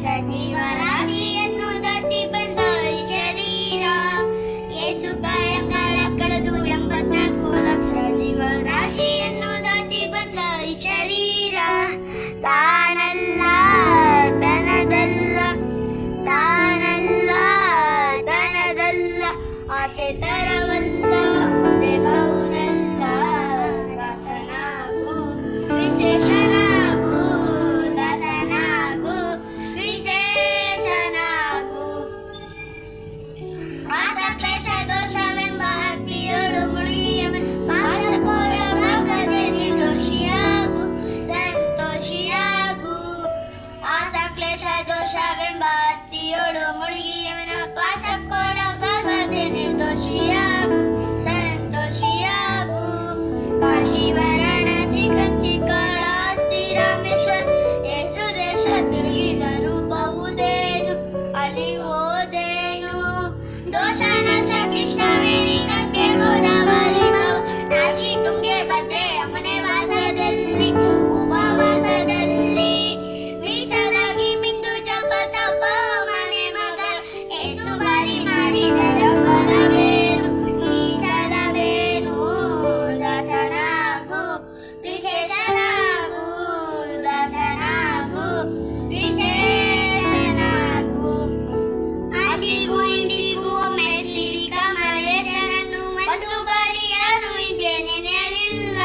ಲಕ್ಷ ಜೀವರಾಶಿಯನ್ನು ದಾಟಿ ಬಂದ ಈ ಶರೀರ. ಯೇಸು ಕಾಯಂಗಳ ಕಳೆದು 84 ಲಕ್ಷ ಜೀವರಾಶಿಯನ್ನು ದಾಟಿ ಬಂದ ಈ ಶರೀರ. ತಾನಲ್ಲ ತನದಲ್ಲ, ತಾನಲ್ಲ ತನದಲ್ಲ, ಆಸೆ ತರವಲ್ಲ, ದೇವನಲ್ಲ. ದಾಸನಾಗು ವಿಶೇಷನಾಗು, ದಾಸನಾಗು ವಿಶೇಷನಾಗು. ಆಸ ಕ್ಲೇಶ ದೋಷವೆಂಬ ಅತಿಯೊಳು ಮುಳುಗಿಯವ ಪಾಶಕ್ಕೊಳಗಾಗದೆ ನಿರ್ದೋಷಿಯಾಗು, ಸಂತೋಷಿಯಾಗು. ಆಸ ಕ್ಲೇಶ ದೋಷವೆಂಬ ಅತಿಯೊಳು ಮುಳುಗಿಯವನ ಪಾಶಕ್ಕೊಳಗಾಗದೆ ನಿರ್ದೋಷಿಯಾಗು, ಸಂತೋಷಿಯಾಗು. ಕಾಶಿವರಣಸಿ ಕಂಚಿಕಳ ಶ್ರೀರಾಮೇಶ್ವರ ಯೇಸು ದೇಶ ತಿರುಗಿದರು ಬಹುದೇನು, ಅಲ್ಲಿ ಹೋದೇನು. ದೋಷನಾಶ ಕೃಷ್ಣವೇಣಿ ಗಂಗೆ ಗೋದಾವರಿ ನಾಶಿ ತುಂಗೆ ಭದ್ರೆ ಅಮ್ಮನೆ ವಾಸದಲ್ಲಿ ಉಪವಾಸದಲ್ಲಿ ಮೀಸಲಾಗಿ ಮಿಂದು ಜಪ ತಪ ಮನೆ ಮಗ ಯೇಸು ಬಾರಿ ಮಾಡಿದರ ಫಲವೇನು, ಈ ಛಲವೇನು. ದಾಸನಾಗು ವಿಶೇಷನಾಗು, ದಾಸನಾಗು ವಿಶೇಷನಾಗು. ಅಂದಿಗೂ ಇಂದಿಗೂ ಒಮ್ಮೆ ಶ್ರೀ ಕಮಲೇಶನನ್ನು ಒಂದು ಬಾರಿ ಯಾರು ಹಿಂದೆ ನೆನೆಯಲಿಲ್ಲ.